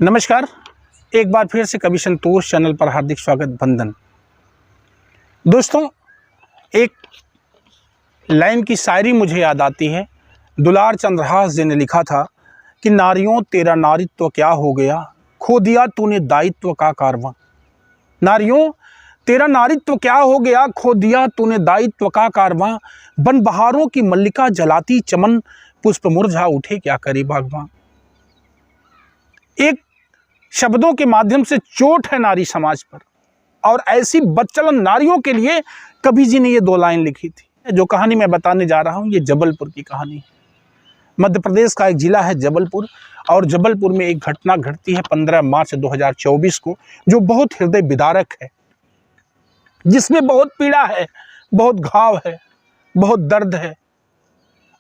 नमस्कार, एक बार फिर से कवि संतोष चैनल पर हार्दिक स्वागत। बंधन दोस्तों, एक लाइन की शायरी मुझे याद आती है। दुलार चंद्रहास जी ने लिखा था कि नारियों तेरा नारित्व क्या हो गया, खो दिया तूने दायित्व का कारवां। नारियों तेरा नारित्व क्या हो गया, खो दिया तूने दायित्व का कारवां। बन बहारों की मल्लिका जलाती चमन, पुष्प मुरझा उठे क्या करे बागवां। एक शब्दों के माध्यम से चोट है नारी समाज पर, और ऐसी बदचलन नारियों के लिए कवि जी ने ये दो लाइन लिखी थी। जो कहानी मैं बताने जा रहा हूँ ये जबलपुर की कहानी है। मध्य प्रदेश का एक जिला है जबलपुर, और जबलपुर में एक घटना घटती है 15 मार्च 2024 को, जो बहुत हृदय विदारक है, जिसमें बहुत पीड़ा है, बहुत घाव है, बहुत दर्द है।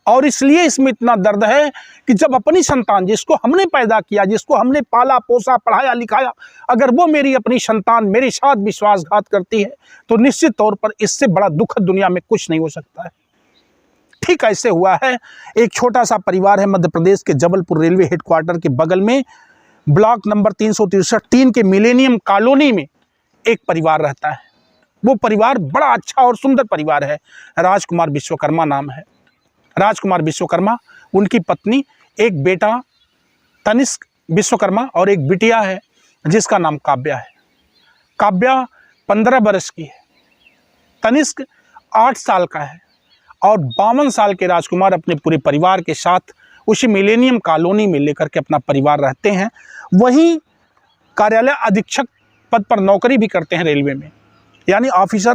और इसलिए इसमें इतना दर्द है कि जब अपनी संतान, जिसको हमने पैदा किया, जिसको हमने पाला पोसा पढ़ाया लिखाया, अगर वो मेरी अपनी संतान मेरे साथ विश्वासघात करती है तो निश्चित तौर पर इससे बड़ा दुखद दुनिया में कुछ नहीं हो सकता है। ठीक ऐसे हुआ है। एक छोटा सा परिवार है मध्य प्रदेश के जबलपुर रेलवे हेडक्वार्टर के बगल में ब्लॉक नंबर 363 के मिलेनियम कॉलोनी में एक परिवार रहता है। वो परिवार बड़ा अच्छा और सुंदर परिवार है। राजकुमार विश्वकर्मा नाम है। राजकुमार विश्वकर्मा, उनकी पत्नी, एक बेटा तनिष्क विश्वकर्मा और एक बिटिया है जिसका नाम काव्या है। काव्या 15 वर्ष की है, तनिष्क 8 साल का है, और 52 साल के राजकुमार अपने पूरे परिवार के साथ उसी मिलेनियम कॉलोनी में लेकर के अपना परिवार रहते हैं। वहीं कार्यालय अधीक्षक पद पर नौकरी भी करते हैं रेलवे में, यानी ऑफिसर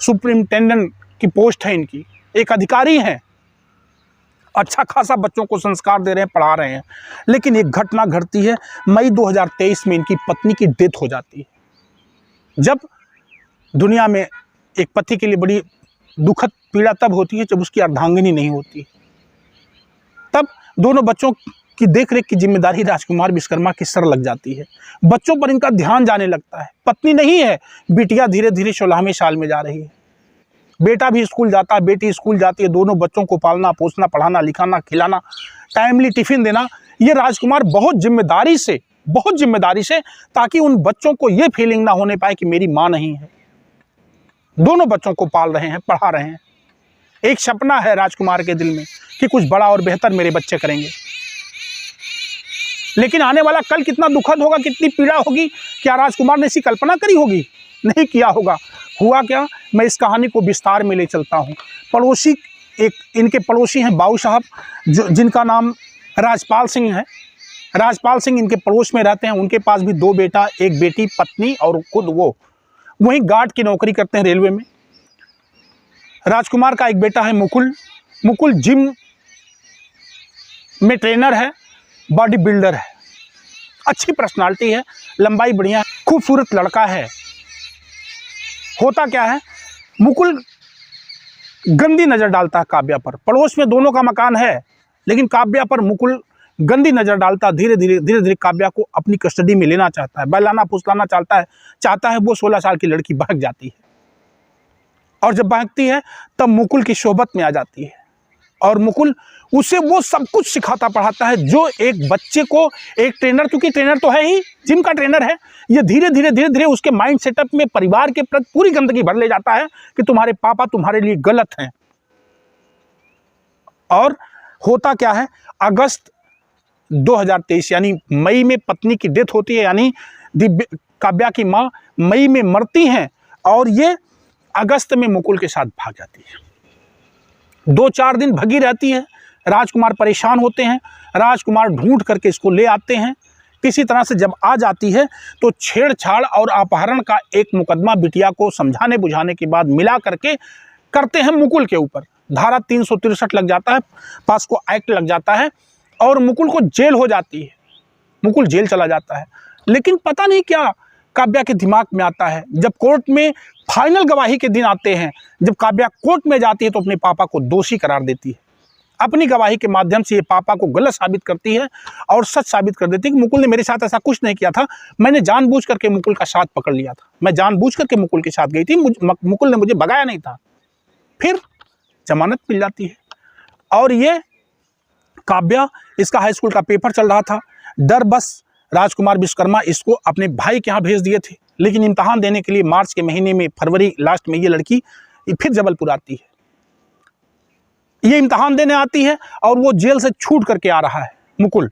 सुपरिटेंडेंट की पोस्ट है इनकी, एक अधिकारी हैं। अच्छा खासा बच्चों को संस्कार दे रहे हैं, पढ़ा रहे हैं। लेकिन एक घटना घटती है। मई 2023 में इनकी पत्नी की डेथ हो जाती है। जब दुनिया में एक पति के लिए बड़ी दुखद पीड़ा तब होती है जब उसकी अर्धांगिनी नहीं होती। तब दोनों बच्चों की देखरेख की जिम्मेदारी राजकुमार विश्वकर्मा की सर लग जाती है। बच्चों पर इनका ध्यान जाने लगता है। पत्नी नहीं है, बिटिया धीरे धीरे 16वें साल में जा रही है। बेटा भी स्कूल जाता है, बेटी स्कूल जाती है। दोनों बच्चों को पालना पोसना, पढ़ाना लिखाना, खिलाना, टाइमली टिफिन देना, ये राजकुमार बहुत जिम्मेदारी से, ताकि उन बच्चों को ये फीलिंग ना होने पाए कि मेरी माँ नहीं है। दोनों बच्चों को पाल रहे हैं, पढ़ा रहे हैं। एक सपना है राजकुमार के दिल में कि कुछ बड़ा और बेहतर मेरे बच्चे करेंगे। लेकिन आने वाला कल कितना दुखद होगा, कितनी पीड़ा होगी, क्या राजकुमार ने इसकी कल्पना करी होगी? नहीं किया होगा। हुआ क्या, मैं इस कहानी को विस्तार में ले चलता हूँ। पड़ोसी, एक इनके पड़ोसी हैं बाबू साहब, जिनका नाम राजपाल सिंह है। राजपाल सिंह इनके पड़ोस में रहते हैं। उनके पास भी 2 बेटा, एक बेटी, पत्नी और खुद वो वहीं गार्ड की नौकरी करते हैं रेलवे में। राजकुमार का एक बेटा है मुकुल। मुकुल जिम में ट्रेनर है, बॉडी बिल्डर है, अच्छी पर्सनालिटी है, लंबाई बढ़िया, खूबसूरत लड़का है। होता क्या है, मुकुल गंदी नज़र डालता है काव्या पर। पड़ोस में दोनों का मकान है, लेकिन काव्या पर मुकुल गंदी नज़र डालता। धीरे धीरे काव्या को अपनी कस्टडी में लेना चाहता है, बहलाना फुसलाना चाहता है। वो 16 साल की लड़की बहक जाती है, और जब बहकती है तब मुकुल की सोहबत में आ जाती है, और मुकुल उसे वो सब कुछ सिखाता पढ़ाता है जो एक बच्चे को एक ट्रेनर, क्योंकि ट्रेनर तो है ही, जिम का ट्रेनर है, ये धीरे धीरे उसके माइंड सेटअप में परिवार के प्रति पूरी गंदगी भर ले जाता है कि तुम्हारे पापा तुम्हारे लिए गलत हैं। और होता क्या है, अगस्त 2023 यानी मई में पत्नी की डेथ होती है, यानी काव्या की माँ मई में मरती हैं, और ये अगस्त में मुकुल के साथ भाग जाती है। 2-4 दिन भगी रहती है। राजकुमार परेशान होते हैं। राजकुमार ढूंढ करके इसको ले आते हैं। किसी तरह से जब आ जाती है तो छेड़छाड़ और अपहरण का एक मुकदमा बिटिया को समझाने बुझाने के बाद मिला करके करते हैं मुकुल के ऊपर। धारा 363 लग जाता है, पास्को एक्ट लग जाता है, और मुकुल को जेल हो जाती है। मुकुल जेल चला जाता है। लेकिन पता नहीं क्या काव्या के दिमाग में आता है। जब कोर्ट में फाइनल गवाही के दिन आते हैं, जब काव्या कोर्ट में जाती है तो अपने पापा को दोषी करार देती है। अपनी गवाही के माध्यम से ये पापा को गलत साबित करती है और सच साबित कर देती है कि मुकुल ने मेरे साथ ऐसा कुछ नहीं किया था, मैंने जानबूझ करके मुकुल का साथ पकड़ लिया था, मैं जानबूझ करके मुकुल के साथ गई थी, मुकुल ने मुझे भगाया नहीं था। फिर जमानत मिल जाती है, और ये काव्या, इसका हाई स्कूल का पेपर चल रहा था, डर बस राजकुमार विश्वकर्मा इसको अपने भाई के यहाँ भेज दिए थे, लेकिन इम्तहान देने के लिए मार्च के महीने में, फरवरी लास्ट में ये लड़की फिर जबलपुर आती है। ये इम्तहान देने आती है और वो जेल से छूट करके आ रहा है मुकुल।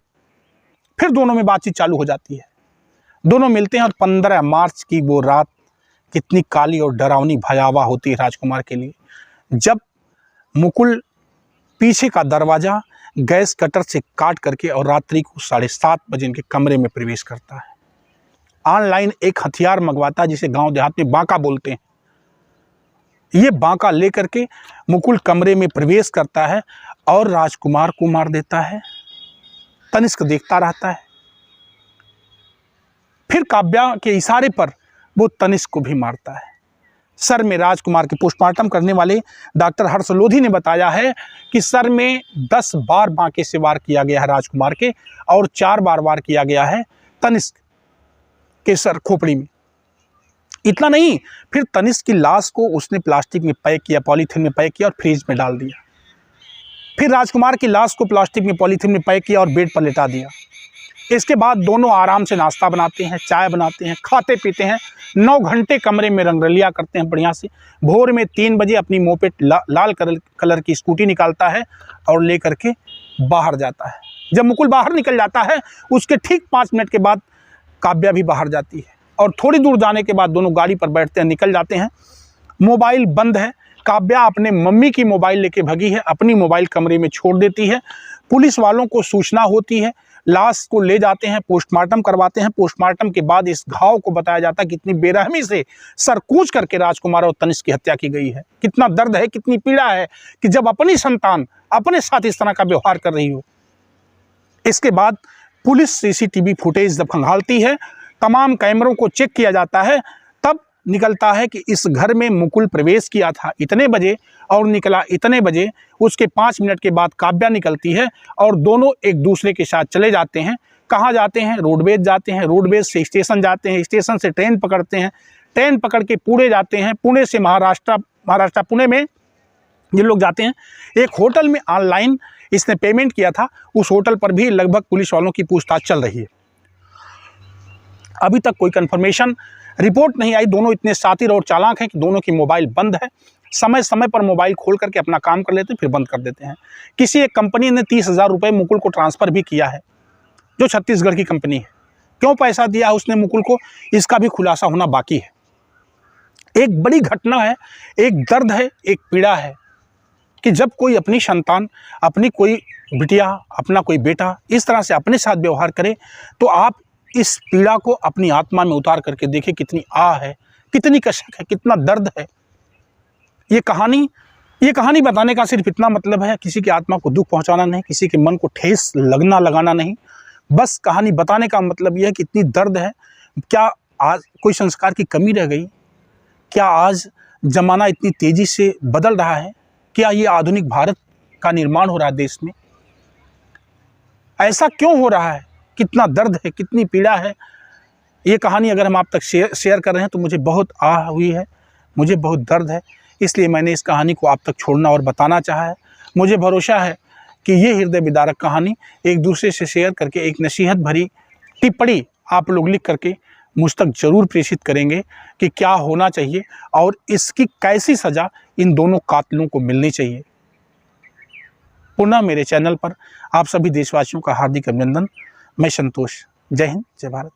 फिर दोनों में बातचीत चालू हो जाती है, दोनों मिलते हैं और 15 मार्च की वो रात कितनी काली और डरावनी भयावह होती है राजकुमार के लिए, जब मुकुल पीछे का दरवाज़ा गैस कटर से काट करके और रात्रि को 7:30 बजे इनके कमरे में प्रवेश करता है। ऑनलाइन एक हथियार मंगवाता है जिसे गांव देहात में बांका बोलते हैं। ये बांका लेकर के मुकुल कमरे में प्रवेश करता है और राजकुमार को मार देता है। तनिष्क देखता रहता है। फिर काव्या के इशारे पर वो तनिष्क को भी मारता है। सर में राजकुमार के पोस्टमार्टम करने वाले डॉक्टर हर्ष लोधी ने बताया है कि सर में 10 बार बांके से वार किया गया है राजकुमार के, और 4 बार वार किया गया है तनिष्क के सर खोपड़ी में। इतना नहीं, फिर तनिष्क की लाश को उसने प्लास्टिक में पैक किया, पॉलीथीन में पैक किया और फ्रिज में डाल दिया। फिर राजकुमार की लाश को प्लास्टिक में, पॉलीथीन में पैक किया और बेड पर लेटा दिया। इसके बाद दोनों आराम से नाश्ता बनाते हैं, चाय बनाते हैं, खाते पीते हैं, 9 घंटे कमरे में रंगरलिया करते हैं बढ़िया से। भोर में 3 बजे अपनी मोपेड लाल कलर की स्कूटी निकालता है और लेकर के बाहर जाता है। जब मुकुल बाहर निकल जाता है, उसके ठीक 5 मिनट के बाद काव्या भी बाहर जाती है और थोड़ी दूर जाने के बाद दोनों गाड़ी पर बैठते हैं, निकल जाते हैं। मोबाइल बंद है। काव्या अपने मम्मी की मोबाइल लेके भगी है, अपनी मोबाइल कमरे में छोड़ देती है। पुलिस वालों को सूचना होती है, लाश को ले जाते हैं, पोस्टमार्टम करवाते हैं। पोस्टमार्टम के बाद इस घाव को बताया जाता है कितनी बेरहमी से सर कूच करके राजकुमार और तनिष्क की हत्या की गई है। कितना दर्द है, कितनी पीड़ा है कि जब अपनी संतान अपने साथ इस तरह का व्यवहार कर रही हो। इसके बाद पुलिस सीसीटीवी फुटेज जब खंगालती है, तमाम कैमरों को चेक किया जाता है, तब निकलता है कि इस घर में मुकुल प्रवेश किया था इतने बजे और निकला इतने बजे। उसके 5 मिनट के बाद काव्या निकलती है और दोनों एक दूसरे के साथ चले जाते हैं। कहाँ जाते हैं? रोडवेज जाते हैं। रोडवेज से स्टेशन जाते हैं, स्टेशन से ट्रेन पकड़ते हैं, ट्रेन पकड़ के पुणे जाते हैं, पुणे से महाराष्ट्र पुणे में ये लोग जाते हैं। एक होटल में ऑनलाइन इसने पेमेंट किया था, उस होटल पर भी लगभग पुलिस वालों की पूछताछ चल रही है। अभी तक कोई कंफर्मेशन रिपोर्ट नहीं आई। दोनों इतने शातिर और चालाक हैं कि दोनों की मोबाइल बंद है। समय समय पर मोबाइल खोल करके अपना काम कर लेते हैं, फिर बंद कर देते हैं। किसी एक कंपनी ने 30,000 रुपये मुकुल को ट्रांसफ़र भी किया है, जो छत्तीसगढ़ की कंपनी है। क्यों पैसा दिया है उसने मुकुल को, इसका भी खुलासा होना बाकी है। एक बड़ी घटना है, एक दर्द है, एक पीड़ा है कि जब कोई अपनी संतान, अपनी कोई बिटिया, अपना कोई बेटा इस तरह से अपने साथ व्यवहार करे, तो आप इस पीड़ा को अपनी आत्मा में उतार करके देखें कितनी आह है, कितनी कष्ट है, कितना दर्द है। ये कहानी बताने का सिर्फ इतना मतलब है, किसी की आत्मा को दुख पहुंचाना नहीं, किसी के मन को ठेस लगाना नहीं। बस कहानी बताने का मतलब यह है कि इतनी दर्द है। क्या आज कोई संस्कार की कमी रह गई? क्या आज जमाना इतनी तेजी से बदल रहा है? क्या ये आधुनिक भारत का निर्माण हो रहा है देश में? ऐसा क्यों हो रहा है? कितना दर्द है, कितनी पीड़ा है। ये कहानी अगर हम आप तक शेयर कर रहे हैं तो मुझे बहुत आह हुई है, मुझे बहुत दर्द है, इसलिए मैंने इस कहानी को आप तक छोड़ना और बताना चाहा है। मुझे भरोसा है कि ये हृदय विदारक कहानी एक दूसरे से शेयर करके एक नसीहत भरी टिप्पणी आप लोग लिख करके मुझ तक जरूर प्रेषित करेंगे कि क्या होना चाहिए और इसकी कैसी सज़ा इन दोनों कातिलों को मिलनी चाहिए। पुनः मेरे चैनल पर आप सभी देशवासियों का हार्दिक अभिनंदन। मैं संतोष। जय हिंद, जय भारत।